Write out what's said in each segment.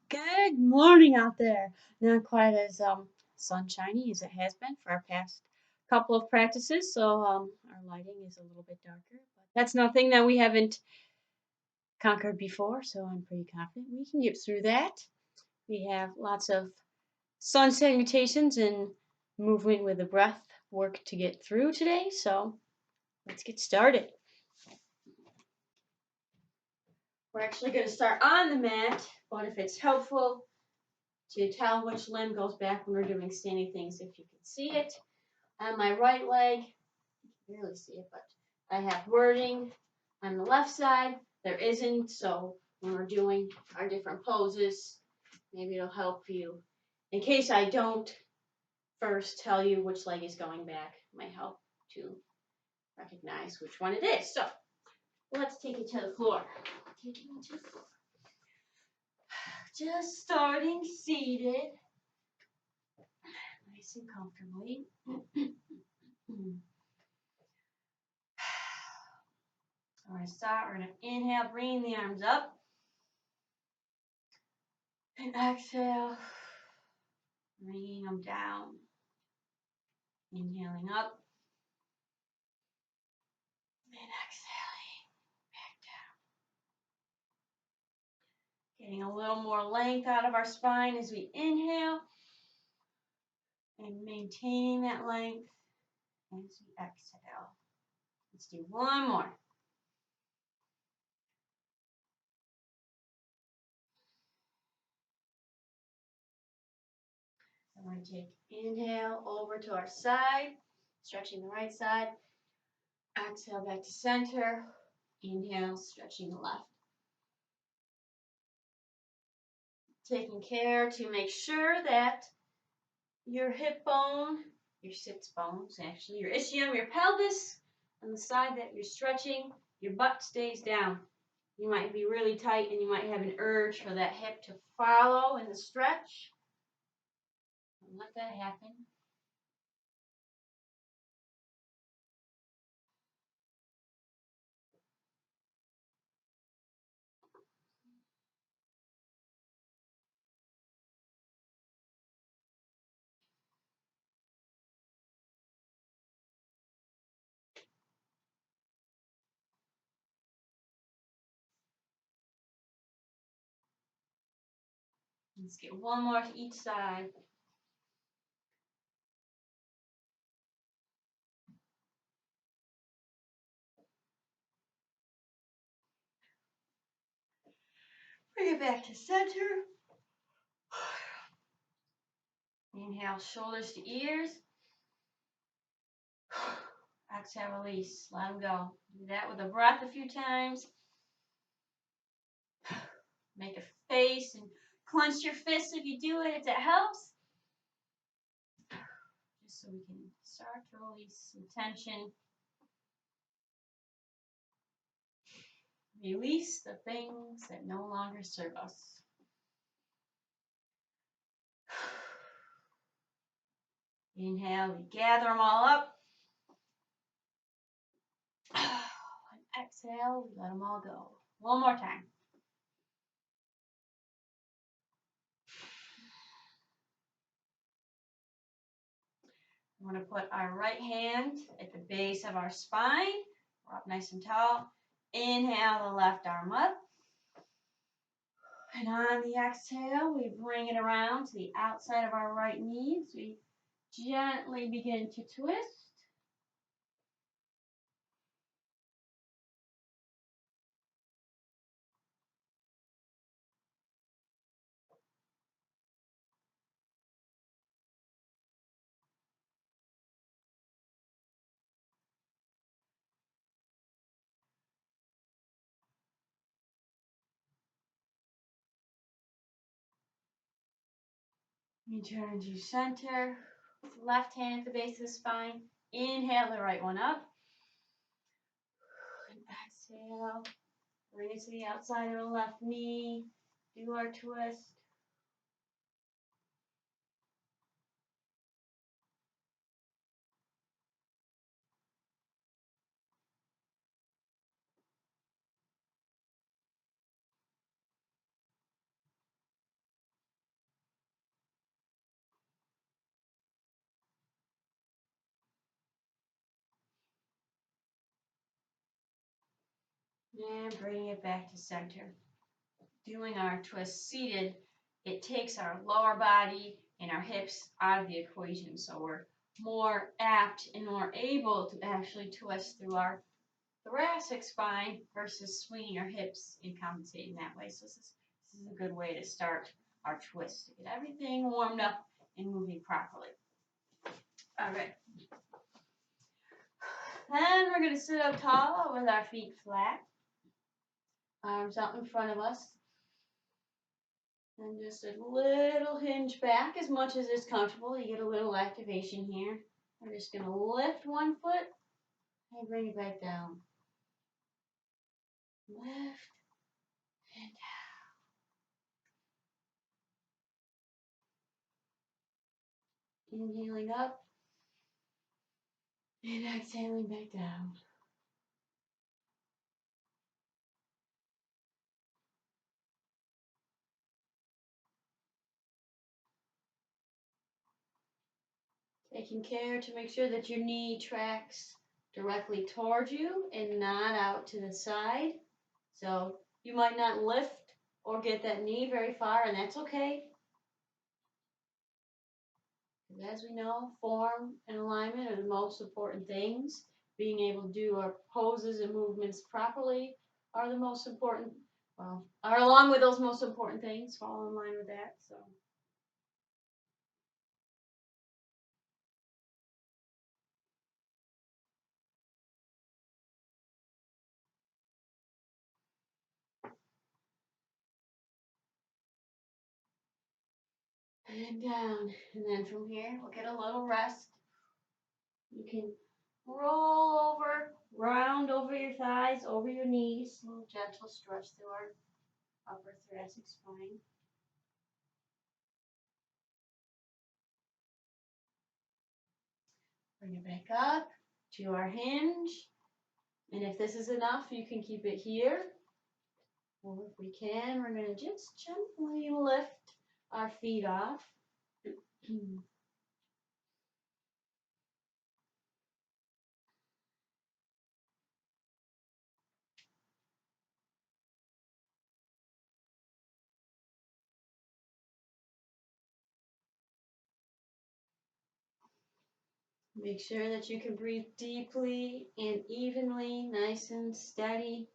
Good morning out there. Not quite as sunshiny as it has been for our past couple of practices, so our lighting is a little bit darker, but that's nothing that we haven't conquered before, so I'm pretty confident we can get through that. We have lots of sun salutations and movement with the breath work to get through today, so let's get started. We're actually going to start on the mat, but if it's helpful to tell which limb goes back when we're doing standing things, if you can see it. On my right leg, you can barely see it, but I have wording. On the left side, there isn't, so when we're doing our different poses, maybe it'll help you. In case I don't first tell you which leg is going back, it might help to recognize which one it is. So let's take it to the floor. Taking it to the floor. Just starting seated, nice and comfortably. We're going to start. We're going to inhale, bringing the arms up. And exhale, bringing them down. Inhaling up. And exhaling back down. Getting a little more length out of our spine as we inhale. And maintaining that length as we exhale. Let's do one more. And we're going to take inhale over to our side, stretching the right side. Exhale back to center. Inhale, stretching the left. Taking care to make sure that your hip bone, your sits bones, actually, your ischium, your pelvis, on the side that you're stretching, your butt stays down. You might be really tight and you might have an urge for that hip to follow in the stretch. Don't let that happen. Let's get one more to each side. Bring it back to center. Inhale, shoulders to ears. Exhale, release. Let them go. Do that with a breath a few times. Make a face and clench your fists if you do it, if that helps. Just so we can start to release some tension. Release the things that no longer serve us. Inhale, we gather them all up. And exhale, we let them all go. One more time. I'm going to put our right hand at the base of our spine. We're up nice and tall. Inhale the left arm up. And on the exhale, we bring it around to the outside of our right knee as we gently begin to twist. Return to center. Left hand at the base of the spine. Inhale the right one up. And exhale. Bring it to the outside of the left knee. Do our twist. And bring it back to center. Doing our twist seated, it takes our lower body and our hips out of the equation, so we're more apt and more able to actually twist through our thoracic spine versus swinging our hips and compensating that way. So this is a good way to start our twist, to get everything warmed up and moving properly. All right. Then we're going to sit up tall with our feet flat, arms out in front of us, and just a little hinge back as much as is comfortable. You get a little activation here. We're just going to lift one foot and bring it back down. Lift and down. Inhaling up and exhaling back down. Taking care to make sure that your knee tracks directly towards you and not out to the side. So you might not lift or get that knee very far, and that's okay. As we know, form and alignment are the most important things. Being able to do our poses and movements properly are the most important, well, are along with those most important things, fall in line with that. So. And down, and then from here, we'll get a little rest. You can roll over, round over your thighs, over your knees, a little gentle stretch through our upper thoracic spine. Bring it back up to our hinge. And if this is enough, you can keep it here. Or if we can, we're going to just gently lift our feet off. Make sure that you can breathe deeply and evenly, nice and steady.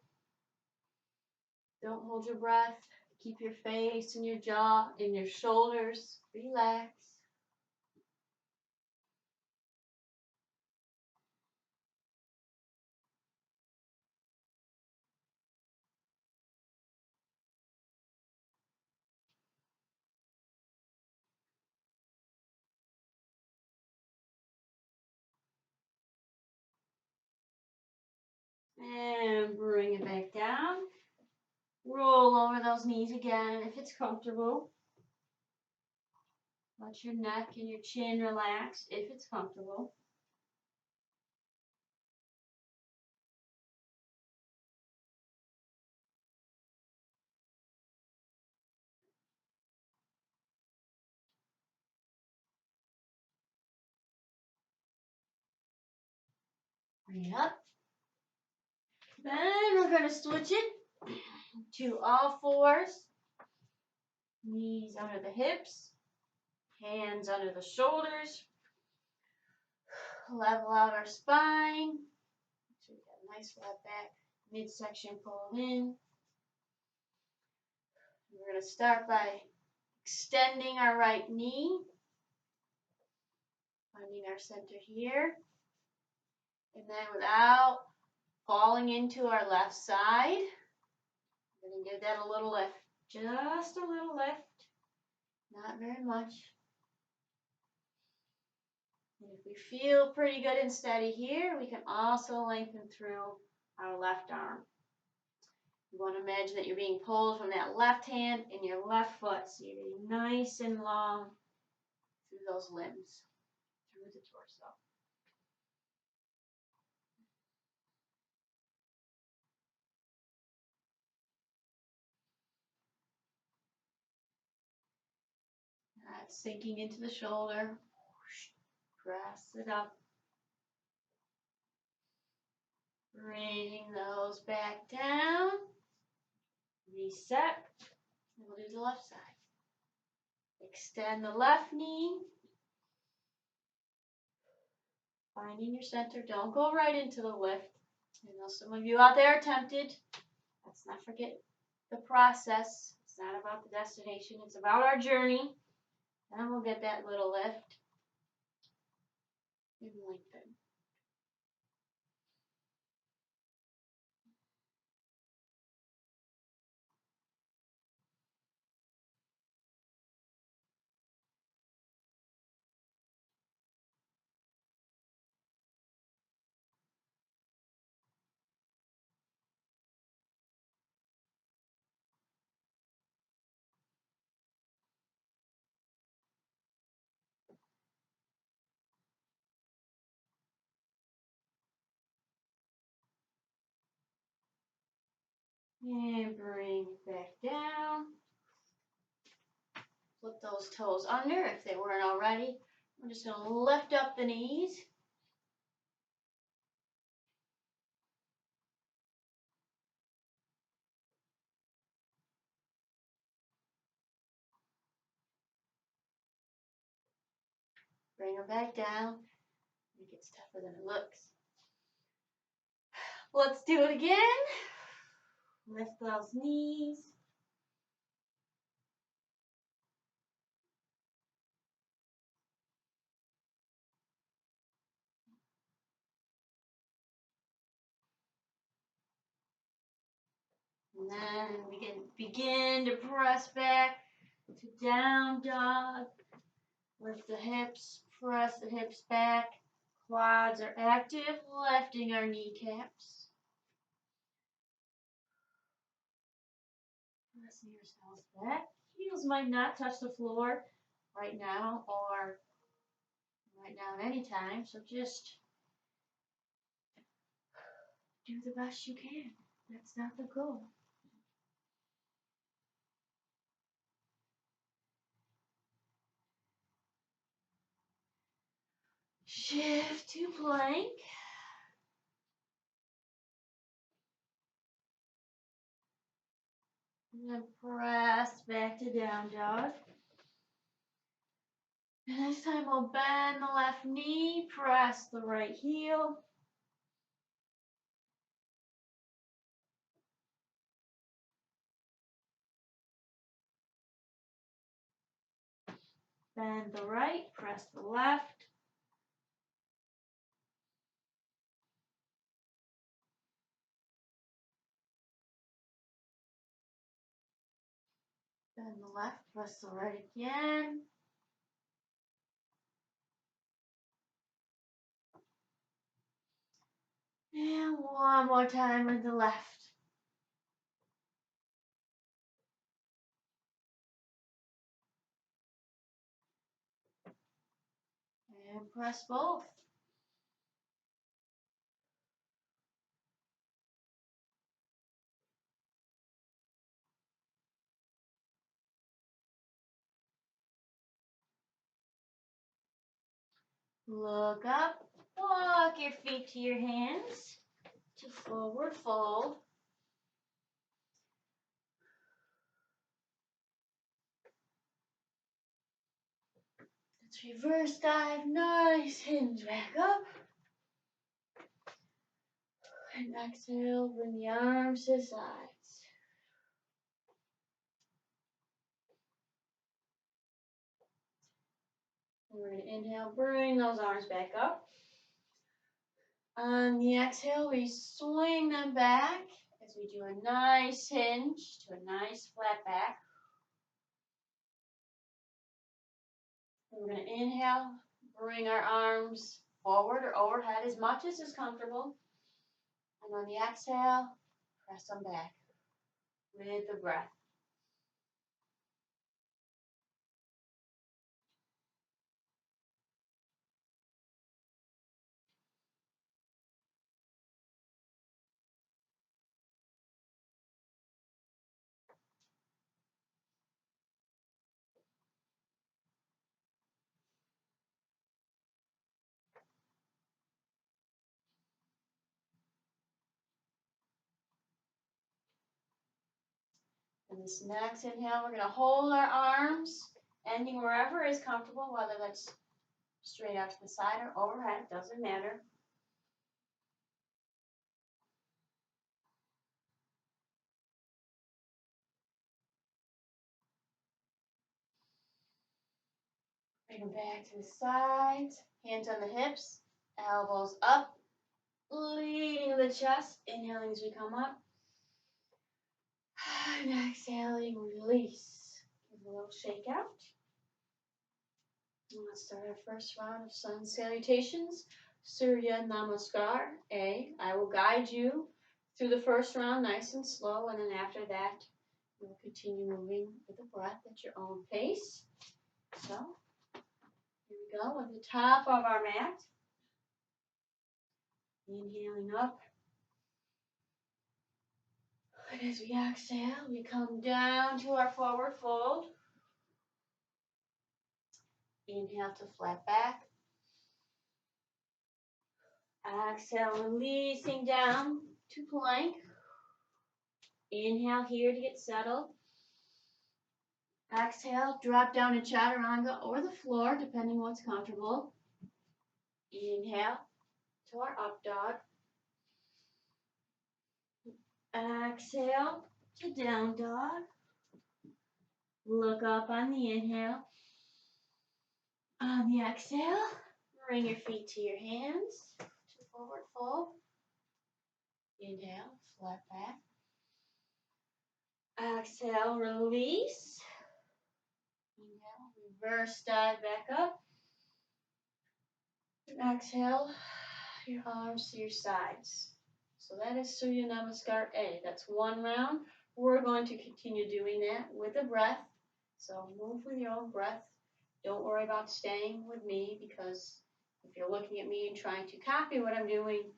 Don't hold your breath. Keep your face and your jaw and your shoulders relaxed. And bring it back down. Roll over those knees again if it's comfortable. Let your neck and your chin relax if it's comfortable. Bring it up. Then we're going to switch it to all fours. Knees under the hips. Hands under the shoulders. Level out our spine. So we got a nice flat back. Midsection pulled in. We're going to start by extending our right knee. Finding our center here. And then without falling into our left side, we're going to give that a little lift. Just a little lift. Not very much. And if we feel pretty good and steady here, we can also lengthen through our left arm. You want to imagine that you're being pulled from that left hand and your left foot, so you're getting nice and long through those limbs, through the torso. That's sinking into the shoulder. Press it up. Bringing those back down. Reset. And we'll do the left side. Extend the left knee. Finding your center. Don't go right into the lift. I know some of you out there are tempted. Let's not forget the process. It's not about the destination. It's about our journey. And we'll get that little lift. And lengthen. And bring it back down. Flip those toes under if they weren't already. We're just going to lift up the knees. Bring them back down. It gets tougher than it looks. Let's do it again. Lift those knees. And then we can begin to press back to down dog. Lift the hips, press the hips back. Quads are active, lifting our kneecaps. Pressing yourselves back. Heels might not touch the floor right now or right now at any time, so just do the best you can. That's not the goal. Shift to plank. And then press back to down dog. And this time we'll bend the left knee, press the right heel. Bend the right, press the left. Bend the left, press the right again. And one more time with the left. And press both. Look up, walk your feet to your hands to forward fold. Let's reverse dive, nice hinge back up. And exhale, bring the arms to the sides. And we're going to inhale, bring those arms back up. On the exhale, we swing them back as we do a nice hinge to a nice flat back. And we're going to inhale, bring our arms forward or overhead as much as is comfortable. And on the exhale, press them back with the breath. And this next inhale, we're going to hold our arms, ending wherever is comfortable, whether that's straight out to the side or overhead, doesn't matter. Bring them back to the sides, hands on the hips, elbows up, leading the chest, inhaling as we come up. And exhaling, release. Give a little shake out. And let's start our first round of Sun Salutations. Surya Namaskar A. I will guide you through the first round nice and slow, and then after that, you'll continue moving with the breath at your own pace. So, here we go at the top of our mat. Inhaling up. And as we exhale, we come down to our forward fold. Inhale to flat back. Exhale, releasing down to plank. Inhale here to get settled. Exhale, drop down to chaturanga or the floor, depending what's comfortable. Inhale to our up dog. Exhale to down dog. Look up on the inhale. On the exhale, bring your feet to your hands to forward fold. Inhale, flat back. Exhale, release. Inhale, reverse dive back up. And exhale, your arms to your sides. So that is Surya Namaskar A. That's one round. We're going to continue doing that with the breath. So move with your own breath. Don't worry about staying with me, because if you're looking at me and trying to copy what I'm doing,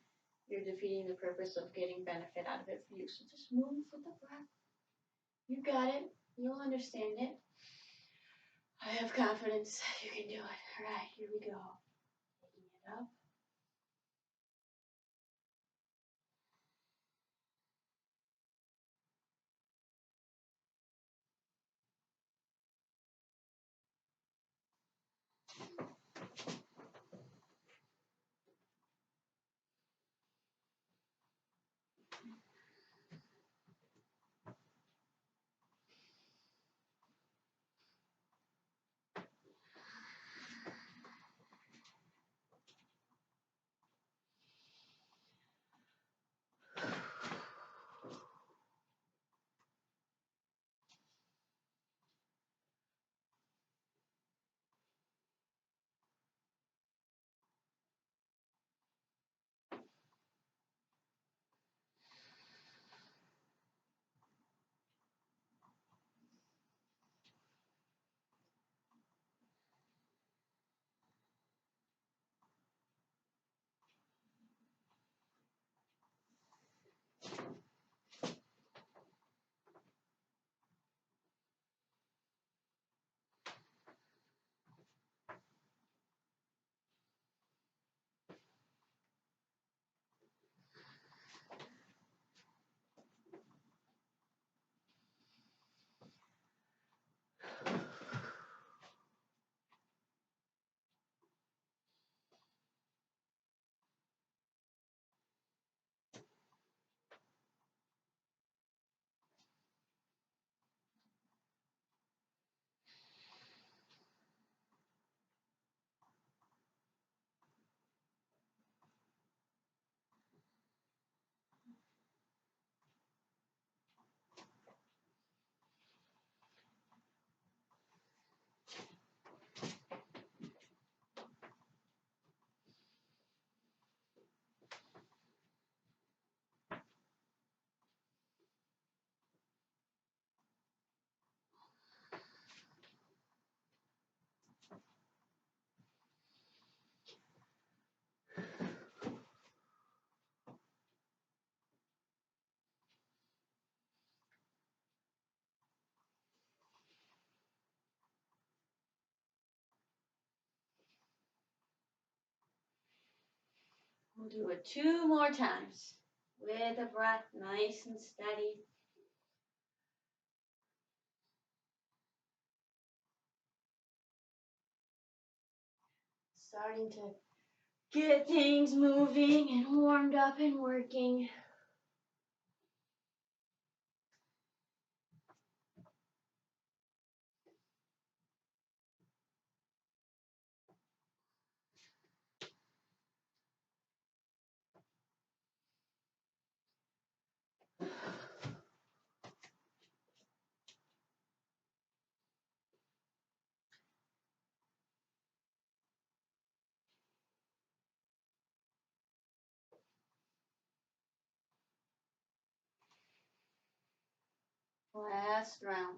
you're defeating the purpose of getting benefit out of it for you. So just move with the breath. You got it. You'll understand it. I have confidence. You can do it. All right, here we go. Taking it up. We'll do it 2 more times with the breath nice and steady. starting to get things moving and warmed up and working. Last round.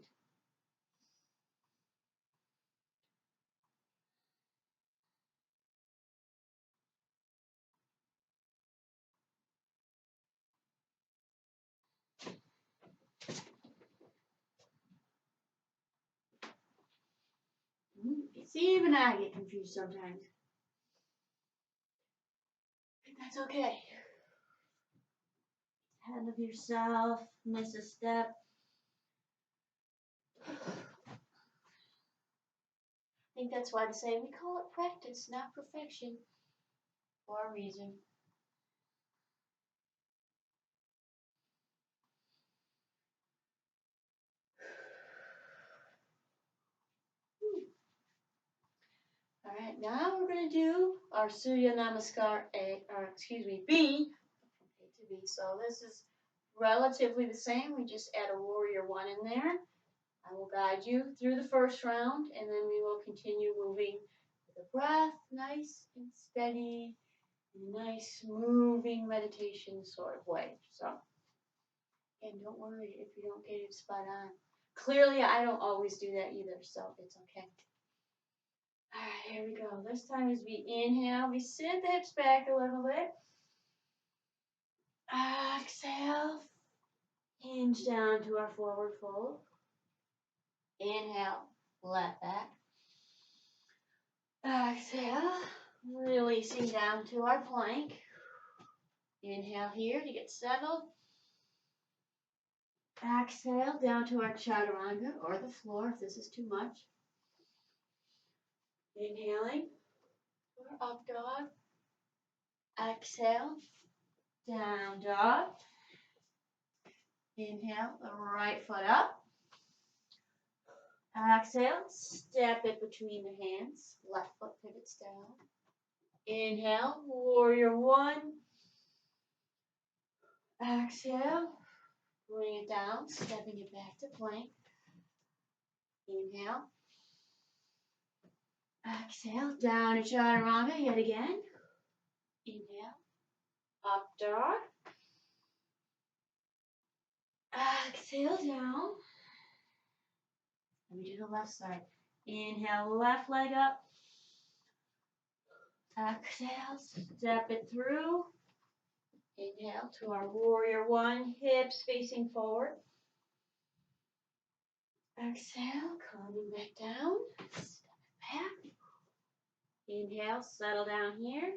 See, even I get confused sometimes. But that's okay. Ahead of yourself, miss a step. I think that's why they say we call it practice, not perfection, for a reason. All right, now we're going to do our Surya Namaskar A, or excuse me, B, from A to B. So this is relatively the same. We just add a warrior one in there. I will guide you through the first round, and then we will continue moving with the breath, nice and steady, in a nice moving meditation sort of way. So, and don't worry if you don't get it spot on. Clearly, I don't always do that either, so it's okay. All right, here we go. This time as we inhale, we sit the hips back a little bit. Exhale, hinge down to our forward fold. Inhale, flat back. Exhale, releasing down to our plank. Inhale here to get settled. Exhale, down to our chaturanga or the floor if this is too much. Inhaling for up dog. Exhale, down dog. Inhale, the right foot up. Exhale, step it between the hands. Left foot pivots down. Inhale, warrior one. Exhale, bring it down, stepping it back to plank. Inhale. Exhale, down to chaturanga yet again. Inhale, up dog. Exhale, down. And we do the left side. Inhale, left leg up. Exhale, step it through. Inhale to our warrior one, hips facing forward. Exhale, coming back down. Step it back. Inhale, settle down here.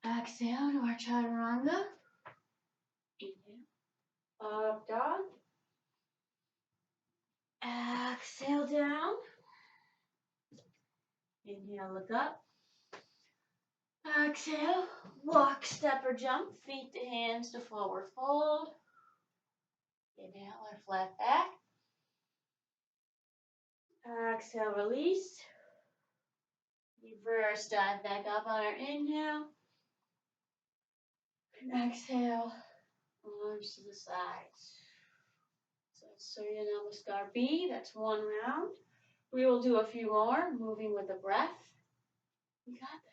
Exhale to our chaturanga. Inhale, up dog. Exhale down. Inhale, look up. Exhale, walk, step, or jump. Feet to hands to forward fold. Inhale, or flat back. Exhale, release. Reverse dive back up on our inhale. And exhale, arms to the sides. So Surya Namaskar B, that's one round. We will do a few more, moving with the breath. You got this.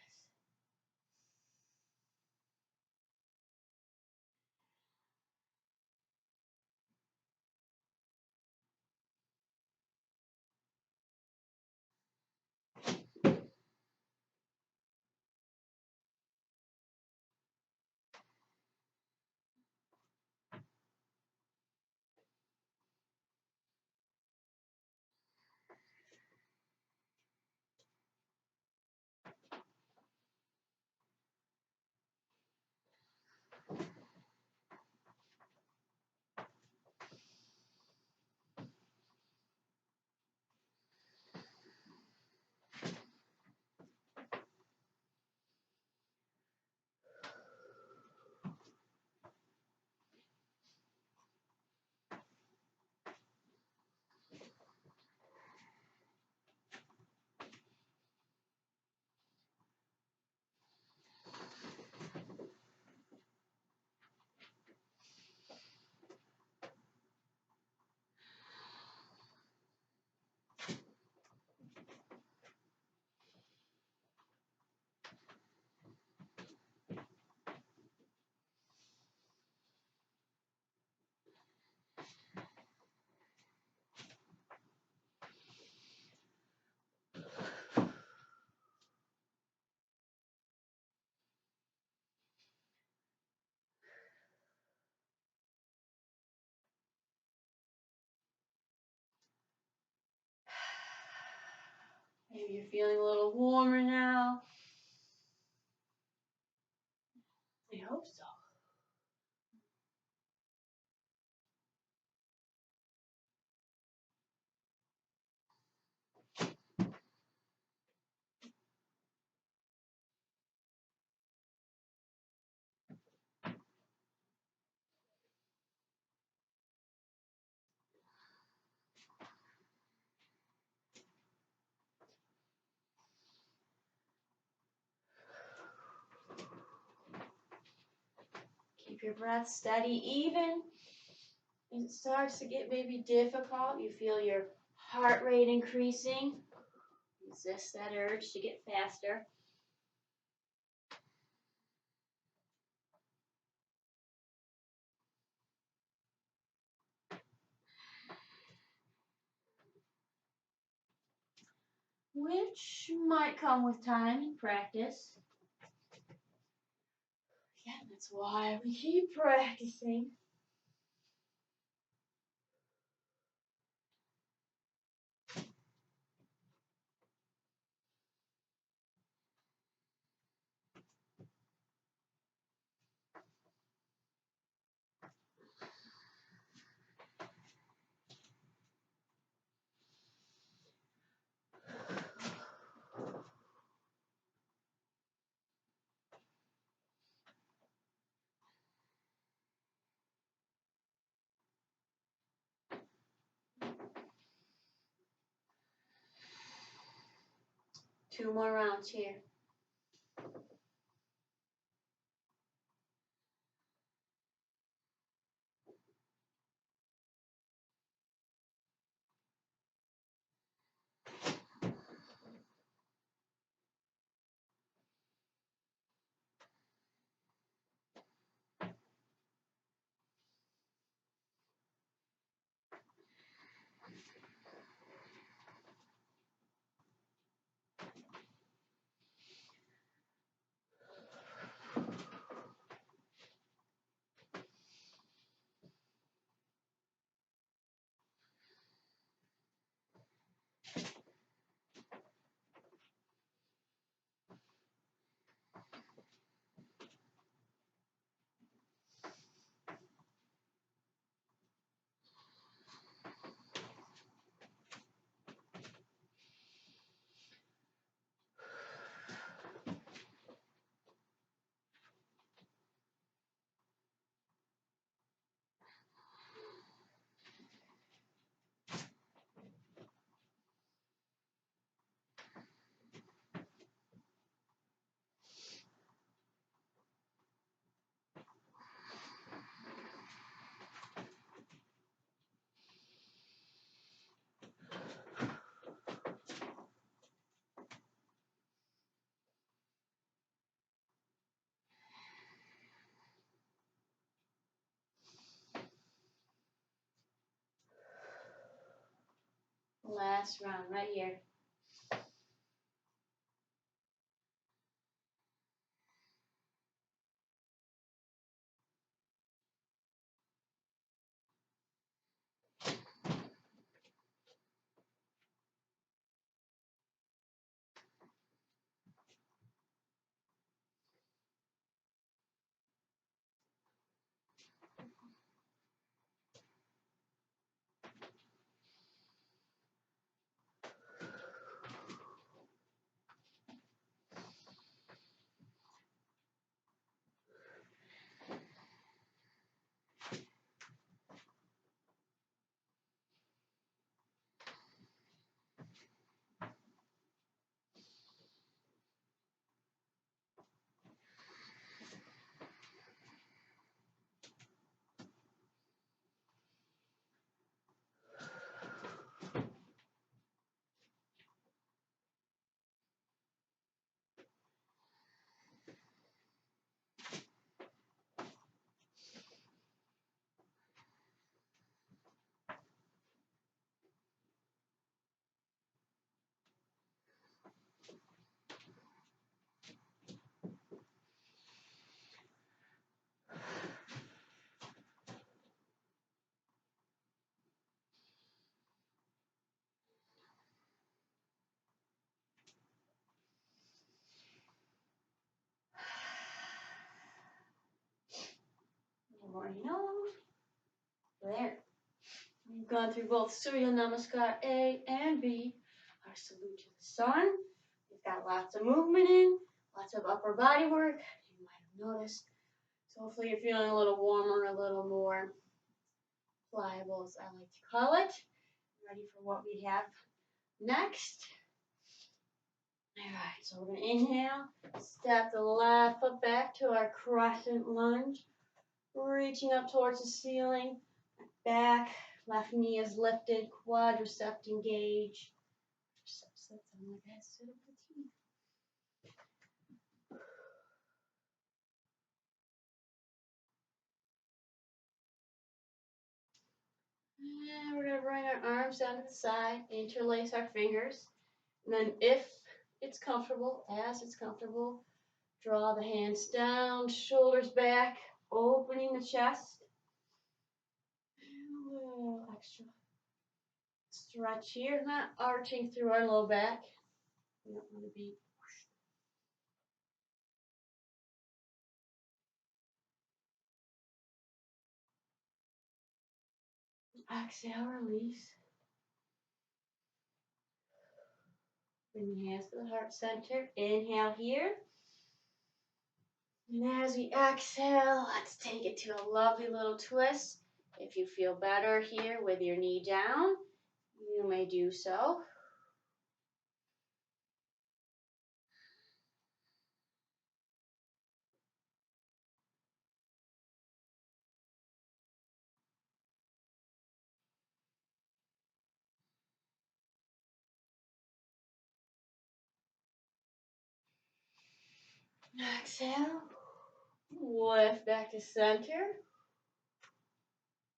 Maybe you're feeling a little warmer now. I hope so. Keep your breath steady, even. It starts to get maybe difficult. You feel your heart rate increasing. Resist that urge to get faster. Which might come with time and practice. Yeah, that's why we keep practicing. Two more rounds here. Last round right here. already know. There. We've gone through both Surya Namaskar A and B, our salute to the sun. We've got lots of movement in, lots of upper body work, you might have noticed. So hopefully you're feeling a little warmer, a little more pliable, as I like to call it. Ready for what we have next. All right, so we're going to inhale, step the left foot back to our crescent lunge, reaching up towards the ceiling, back, left knee is lifted, quadriceps engaged. Quadriceps, that sounds like I had to sit up the teeth. And we're going to bring our arms down to the side, interlace our fingers, and then if it's comfortable, as it's comfortable, draw the hands down, shoulders back, opening the chest. And a little extra stretch here, not arching through our low back. We don't want to be. Exhale, release. Bring the hands to the heart center. Inhale here. And as we exhale, let's take it to a lovely little twist. If you feel better here with your knee down, you may do so. Exhale. Lift back to center.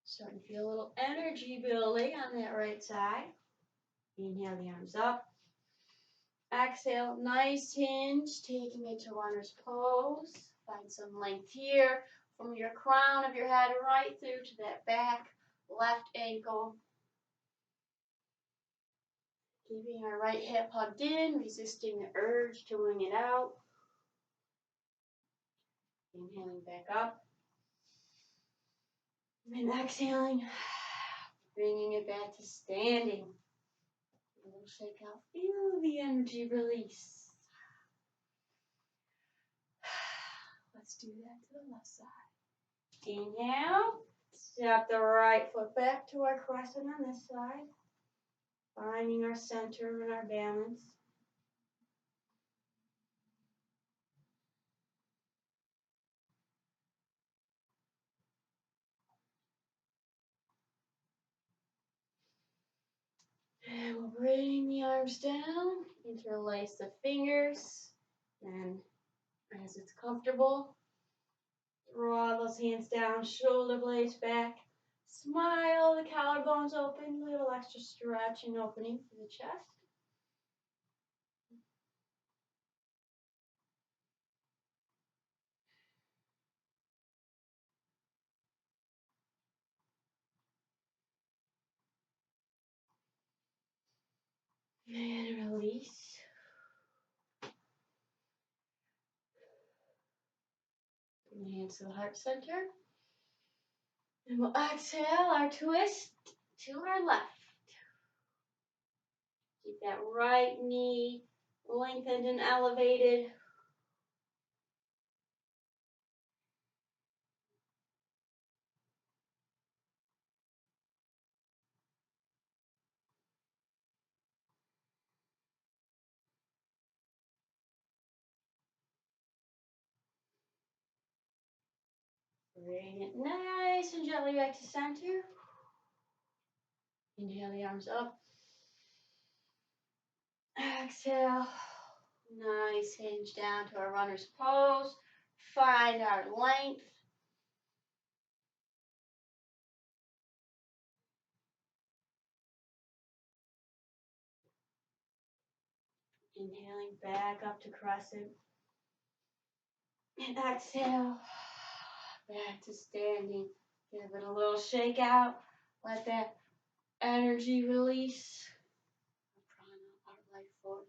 Starting to feel a little energy building on that right side. Inhale the arms up. Exhale, nice hinge, taking it to runner's pose. Find some length here from your crown of your head right through to that back left ankle. Keeping our right hip hugged in, resisting the urge to wing it out. Inhaling back up. And exhaling, bringing it back to standing. A little shake out. Feel the energy release. Let's do that to the left side. Inhale. Step the right foot back to our crescent on this side. Finding our center and our balance. And we'll bring the arms down, interlace the fingers, and as it's comfortable, draw those hands down, shoulder blades back, smile, the collarbones open, little extra stretch and opening for the chest. And release. Bring the hands to the heart center. And we'll exhale our twist to our left. Keep that right knee lengthened and elevated. Bring it nice and gently back to center. Inhale the arms up. Exhale. Nice hinge down to our runner's pose. Find our length. Inhaling back up to crescent. And exhale. Back to standing. Give it a little shake out. Let that energy release. Prana, our life force.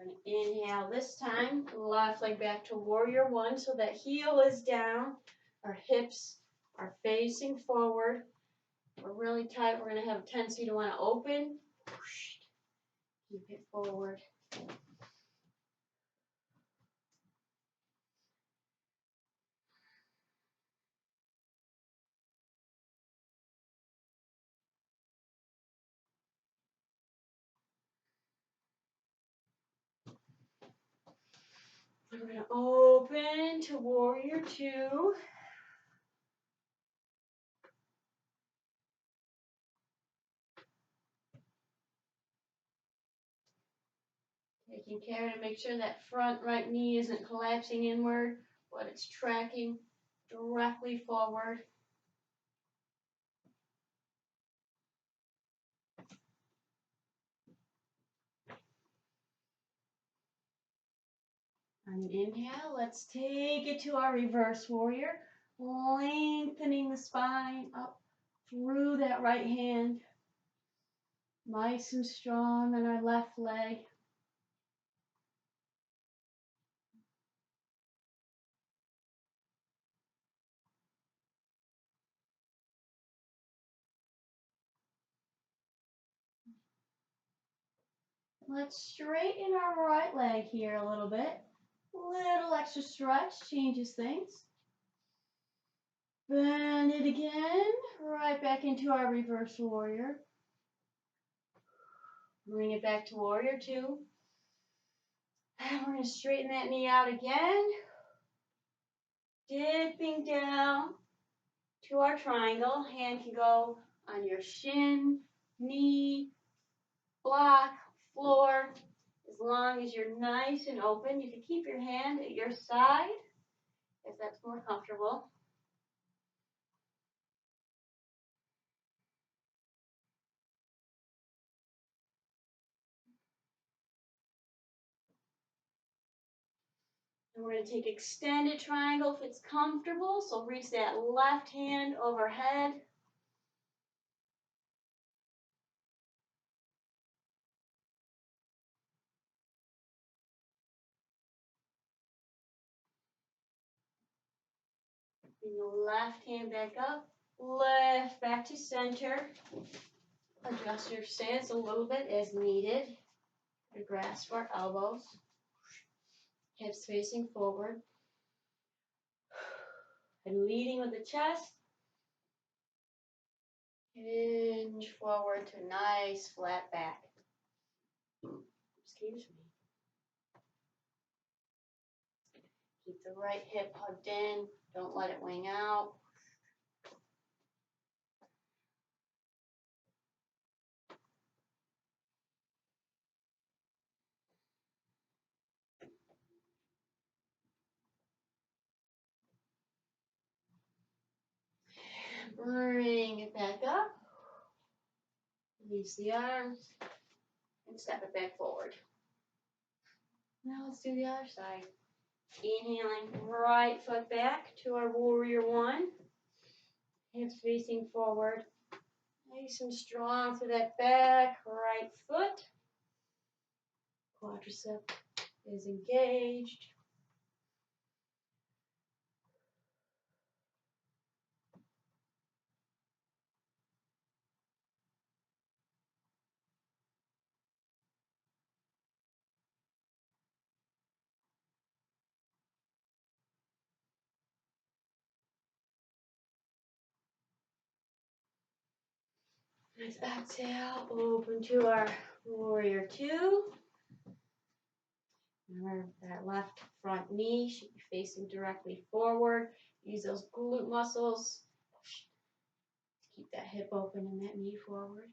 We're going to inhale this time, left leg back to warrior one, so that heel is down, our hips are facing forward. We're really tight. We're going to have a tendency to want to open. Keep it forward. We're going to open to warrior two. Taking care to make sure that front right knee isn't collapsing inward, but it's tracking directly forward. On an inhale, let's take it to our reverse warrior, lengthening the spine up through that right hand, nice and strong on our left leg. Let's straighten our right leg here a little bit. Little extra stretch changes things. Bend it again, right back into our reverse warrior. Bring it back to warrior two. And we're going to straighten that knee out again. Dipping down to our triangle. Hand can go on your shin, knee, block, floor. As long as you're nice and open, you can keep your hand at your side if that's more comfortable. And we're going to take extended triangle if it's comfortable. So reach that left hand overhead. Bring the left hand back up. Lift back to center. Adjust your stance a little bit as needed. To grasp our elbows. Hips facing forward. And leading with the chest. Hinge forward to nice flat back. Excuse me. Keep the right hip hugged in. Don't let it wing out. Bring it back up. Release the arms. And step it back forward. Now let's do the other side. Inhaling, right foot back to our warrior one. Hips facing forward. Nice and strong through that back right foot. Quadricep is engaged. Nice exhale, open to our warrior two. Remember that left front knee should be facing directly forward. Use those glute muscles to keep that hip open and that knee forward.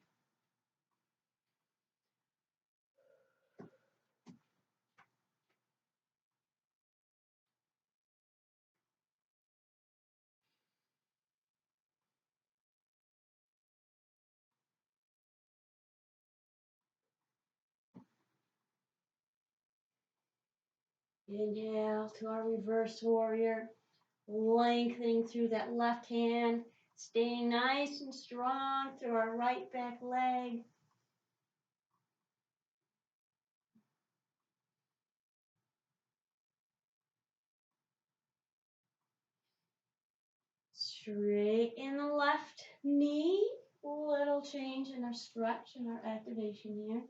Inhale to our reverse warrior. Lengthening through that left hand. Staying nice and strong through our right back leg. Straighten the left knee. Little change in our stretch and our activation here.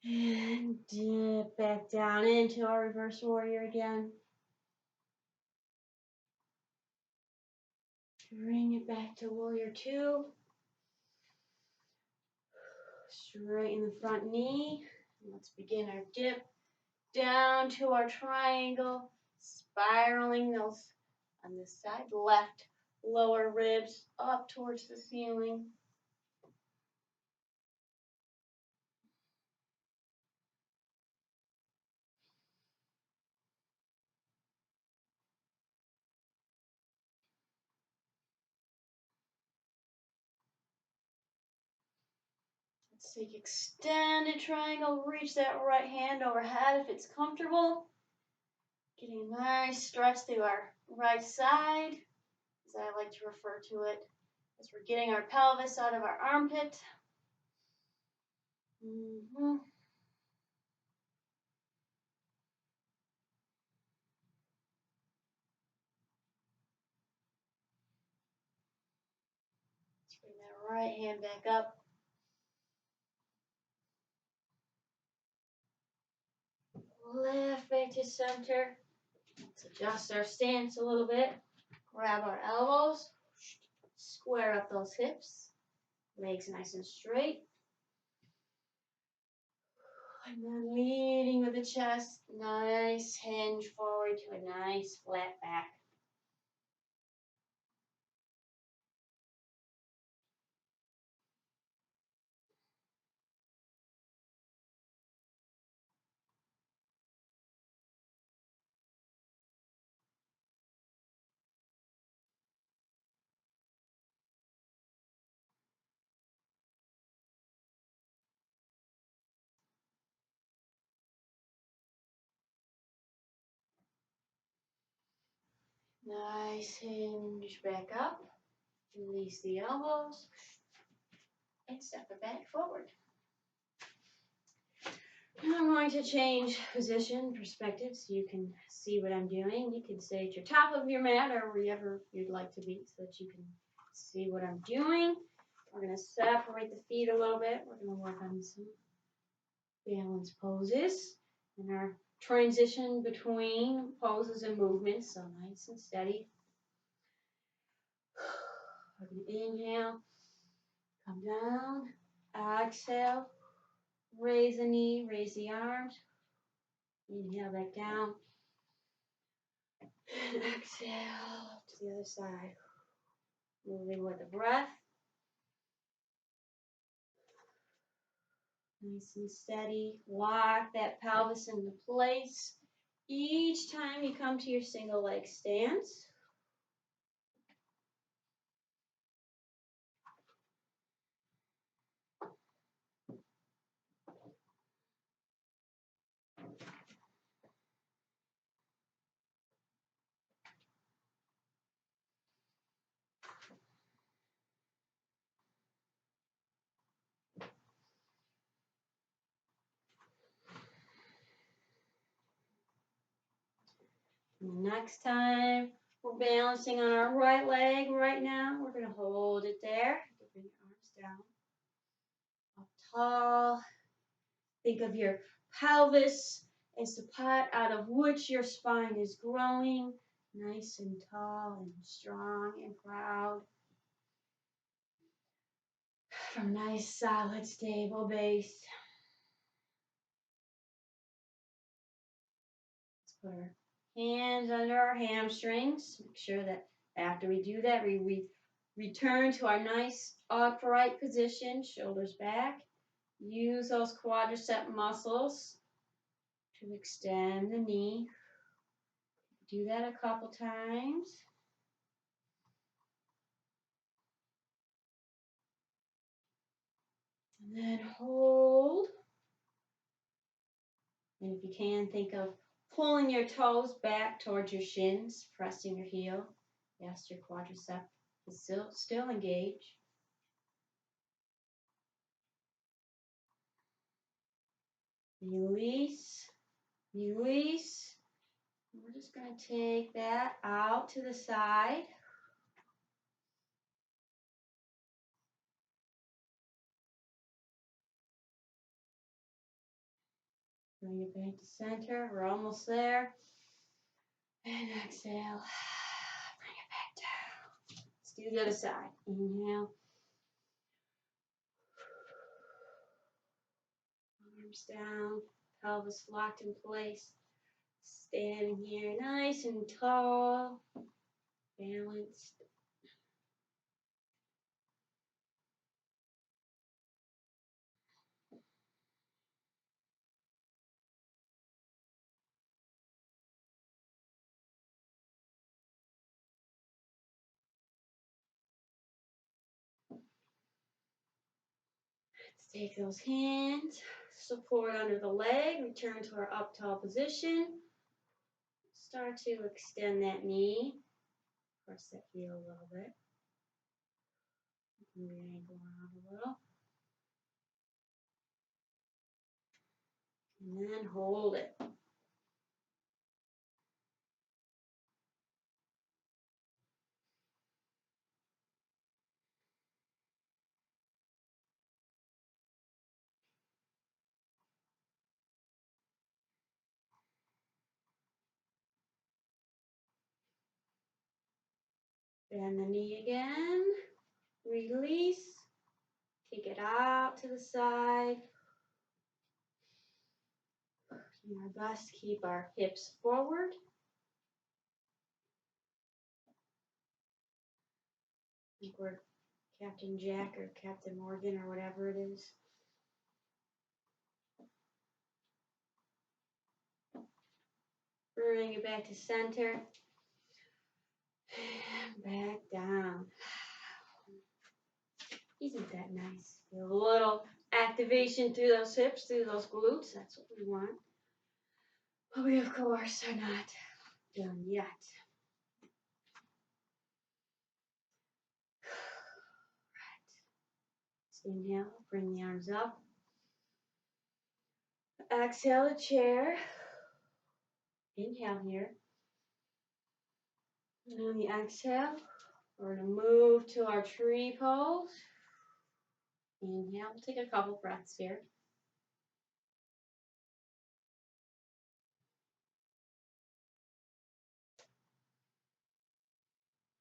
And dip back down into our reverse warrior again. Bring it back to warrior two. Straighten the front knee. Let's begin our dip down to our triangle, spiraling those on this side, left lower ribs up towards the ceiling. Let's take extended triangle, reach that right hand overhead if it's comfortable. Getting a nice stretch through our right side, as I like to refer to it, as we're getting our pelvis out of our armpit. Let's bring that right hand back up. Left back to center. Let's adjust our stance a little bit. Grab our elbows. Square up those hips. Legs nice and straight. And then leading with the chest. Nice hinge forward to a nice flat back. Nice hinge back up. Release the elbows. And step it back forward. Now I'm going to change position, perspective, so you can see what I'm doing. You can stay at your top of your mat or wherever you'd like to be so that you can see what I'm doing. We're going to separate the feet a little bit. We're going to work on some balance poses and our transition between poses and movements, so nice and steady. We're going to inhale, come down, exhale, raise the knee, raise the arms, inhale back down, and exhale to the other side. Moving with the breath. Nice and steady. Lock that pelvis into place. Each time you come to your single leg stance. Next time, we're balancing on our right leg right now. We're going to hold it there. Bring your arms down. Up tall. Think of your pelvis as the pot out of which your spine is growing. Nice and tall and strong and proud. From nice, solid, stable base. Let's put our hands under our hamstrings. Make sure that after we do that, we return to our nice upright position, shoulders back. Use those quadricep muscles to extend the knee. Do that a couple times. And then hold. And if you can, think of pulling your toes back towards your shins, pressing your heel. Yes, your quadricep is still engaged. Release, release. We're just going to take that out to the side. Bring it back to center. We're almost there. And exhale. Bring it back down. Let's do the other side. Inhale. Arms down. Pelvis locked in place. Standing here nice and tall. Balanced. Let's take those hands, support under the leg, return to our up tall position. Start to extend that knee, press that heel a little bit. Move your ankle around a little. And then hold it. Bend the knee again. Release. Kick it out to the side. Do our best to keep our hips forward. I think we're Captain Jack or Captain Morgan or whatever it is. Bring it back to center. Back down. Isn't that nice? Feel a little activation through those hips, through those glutes. That's what we want. But we, of course, are not done yet. Right. Inhale, bring the arms up. Exhale the chair. Inhale here. And on the exhale, we're going to move to our tree pose. Inhale. We'll take a couple breaths here.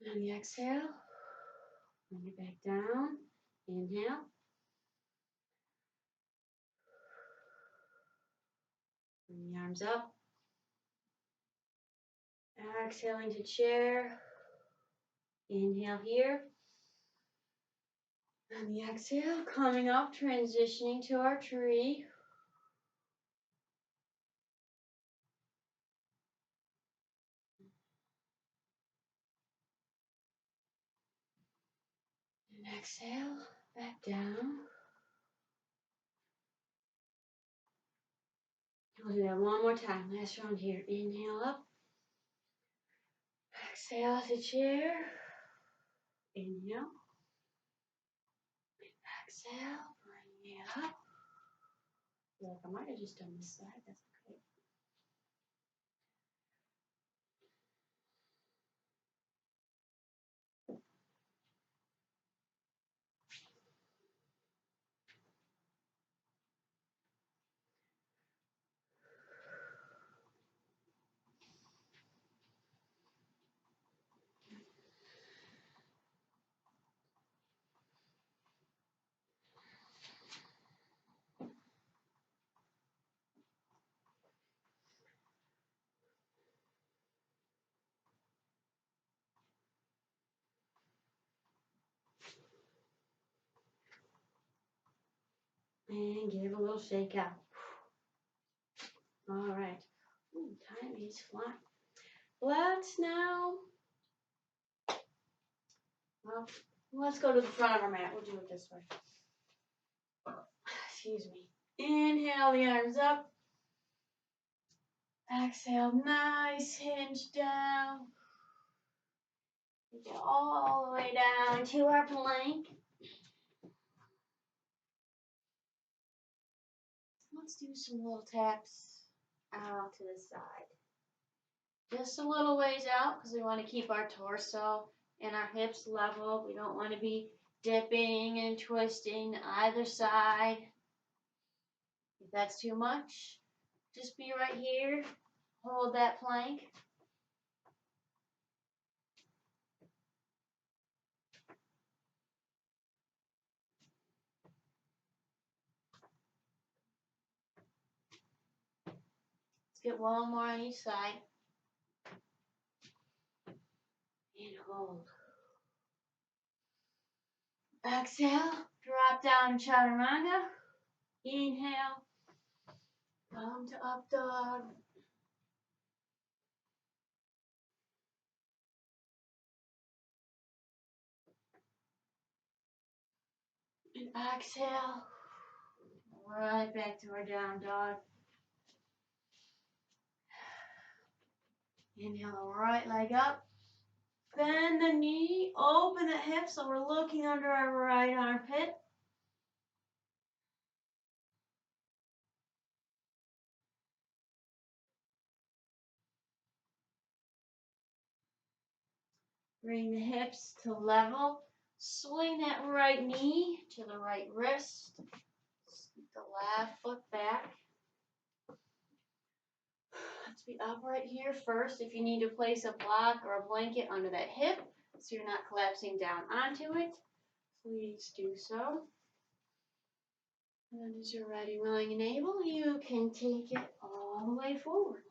And on the exhale, bring it back down. Inhale. Bring the arms up. Exhaling to chair. Inhale here. And the exhale, coming up, transitioning to our tree. And exhale, back down. We'll do that one more time. Last round here. Inhale up. Exhale to chair. Inhale. Exhale, bring it up. Look, I might have just done this side. That's okay. And give a little shake out. All right. Ooh, time is flying. Let's now, well, let's go to the front of our mat. We'll do it this way. Excuse me. Inhale the arms up. Exhale, nice hinge down. Get all the way down to our plank. let's do some little taps out to the side. Just a little ways out because we want to keep our torso and our hips level. We don't want to be dipping and twisting either side. If that's too much, just be right here. Hold that plank. Let's get one more on each side. And hold. Exhale, drop down chaturanga. Inhale, come to up dog. And exhale, right back to our down dog. Inhale, right leg up. Bend the knee, open the hip so we're looking under our right armpit. Bring the hips to level. Swing that right knee to the right wrist. Scoot the left foot back. Let's be upright here first. If you need to place a block or a blanket under that hip so you're not collapsing down onto it, please do so. And as you're ready, willing, and able, you can take it all the way forward.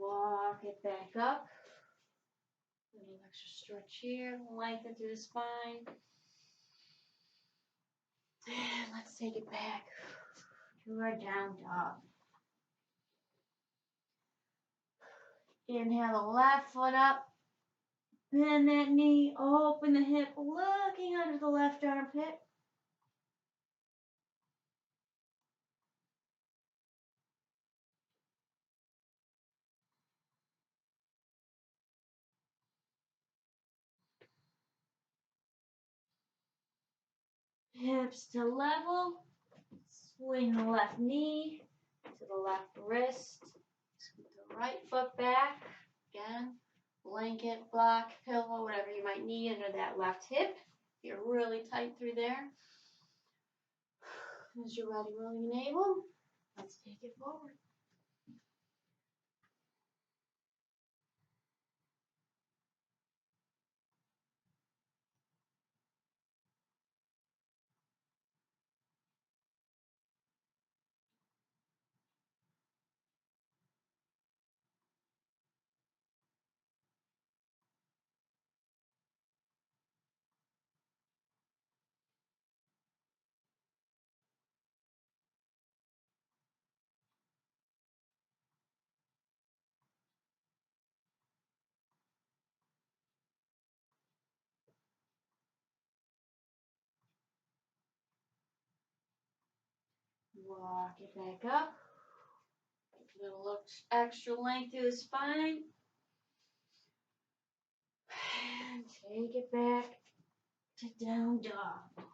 Walk it back up. A little extra stretch here. Lengthen through the spine. And let's take it back to our down dog. Inhale the left foot up. Bend that knee. Open the hip. Looking under the left armpit. Hips to level. Swing the left knee to the left wrist. Scoot the right foot back. Again, blanket, block, pillow, whatever you might need under that left hip. You're really tight through there. As you're ready, willing, and able, let's take it forward. Walk it back up. A little extra length through the spine. And take it back to down dog.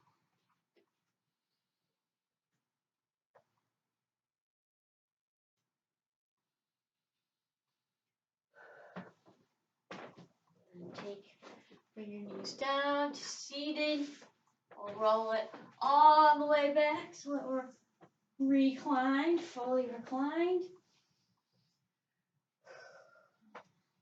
And bring your knees down to seated. We'll roll it all the way back so that we're reclined, fully reclined.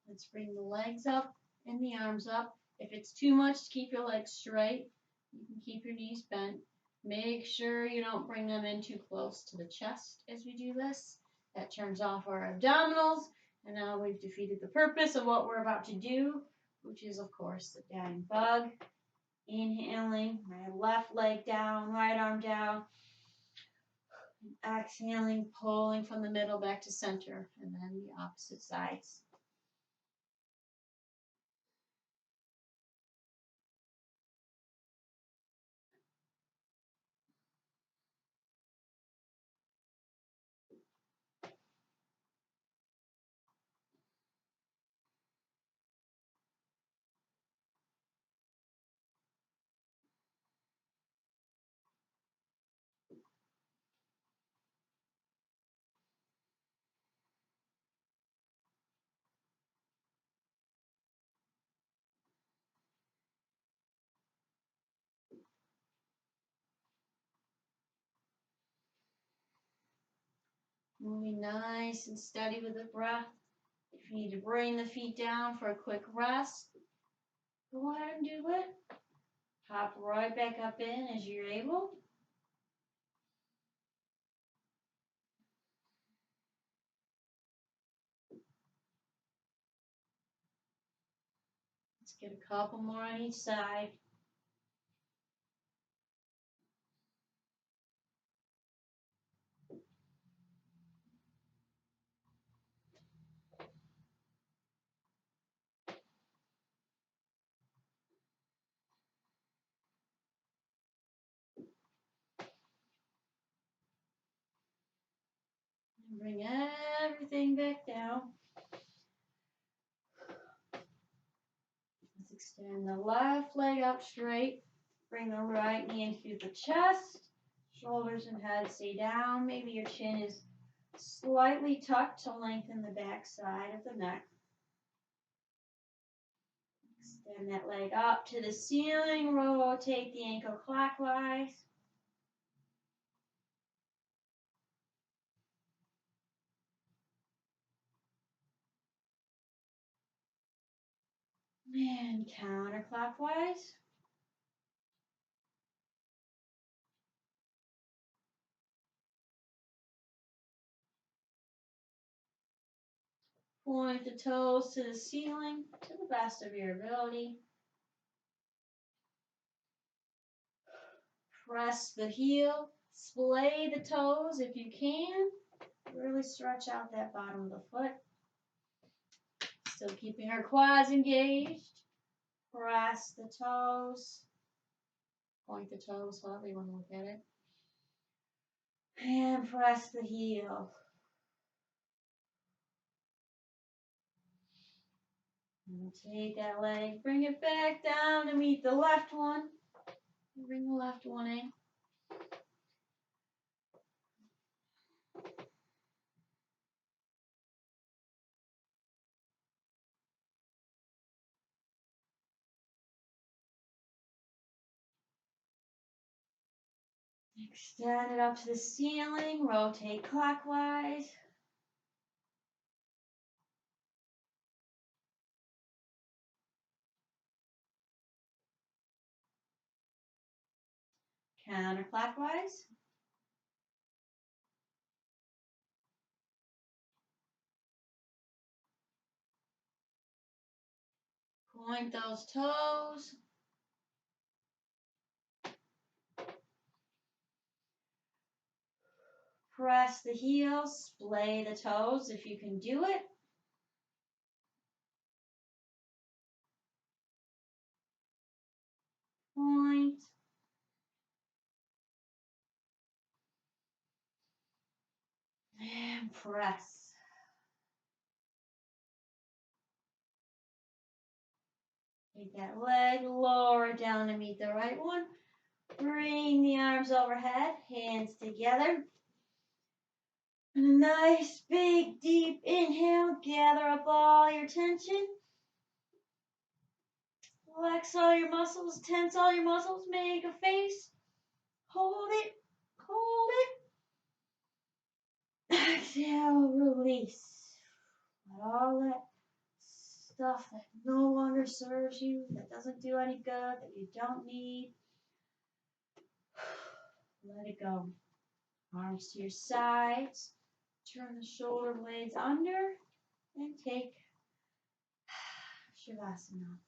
Let's bring the legs up and the arms up. If it's too much to keep your legs straight, you can keep your knees bent. Make sure you don't bring them in too close to the chest as we do this. That turns off our abdominals, and now we've defeated the purpose of what we're about to do, which is, of course, the down bug. Inhaling, my left leg down, right arm down. Exhaling, pulling from the middle back to center, and then the opposite sides. Moving nice and steady with the breath. If you need to bring the feet down for a quick rest, go ahead and do it. Hop right back up in as you're able. Let's get a couple more on each side. And bring everything back down. Let's extend the left leg out straight. Bring the right knee into the chest. Shoulders and head stay down. Maybe your chin is slightly tucked to lengthen the back side of the neck. Extend that leg up to the ceiling. Rotate the ankle clockwise. And counterclockwise. Point the toes to the ceiling to the best of your ability. Press the heel. Splay the toes if you can. Really stretch out that bottom of the foot. Still keeping our quads engaged. Press the toes. Point the toes, however you want to look at it. And press the heel. And take that leg, bring it back down to meet the left one. Bring the left one in. Extend it up to the ceiling, rotate clockwise. Counterclockwise. Point those toes. Press the heels, splay the toes if you can do it. Point. And press. Take that leg, lower it down to meet the right one. Bring the arms overhead, hands together. And a nice big deep inhale, gather up all your tension. Flex all your muscles, tense all your muscles, make a face. Hold it, hold it. Exhale, release. Let all that stuff that no longer serves you, that doesn't do any good, that you don't need, Let it go. Arms to your sides. Turn the shoulder blades under and take Shavasana.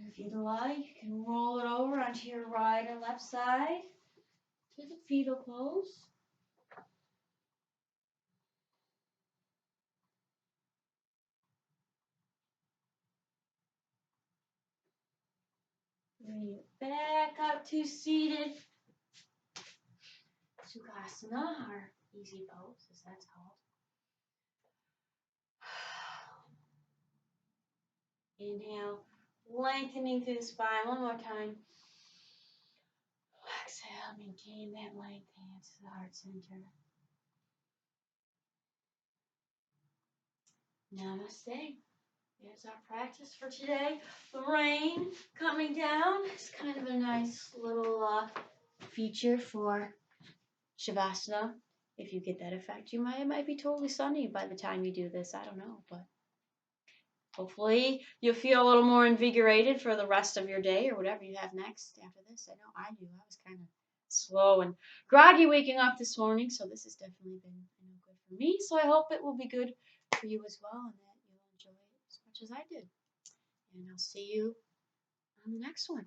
If you'd like, you can roll it over onto your right and left side to the fetal pose. Bring it back up to seated Sukhasana, or easy pose, as that's called. Inhale, lengthening through the spine. One more time. Exhale, maintain that length, hands to the heart center. Namaste. There's our practice for today. The rain coming down is kind of a nice little feature for Shavasana. If you get that effect, it might be totally sunny by the time you do this. I don't know, but hopefully you'll feel a little more invigorated for the rest of your day or whatever you have next after this. I know I do. I was kind of slow and groggy waking up this morning, so this has definitely been good for me. So I hope it will be good for you as well, and that you'll enjoy it as much as I did. And I'll see you on the next one.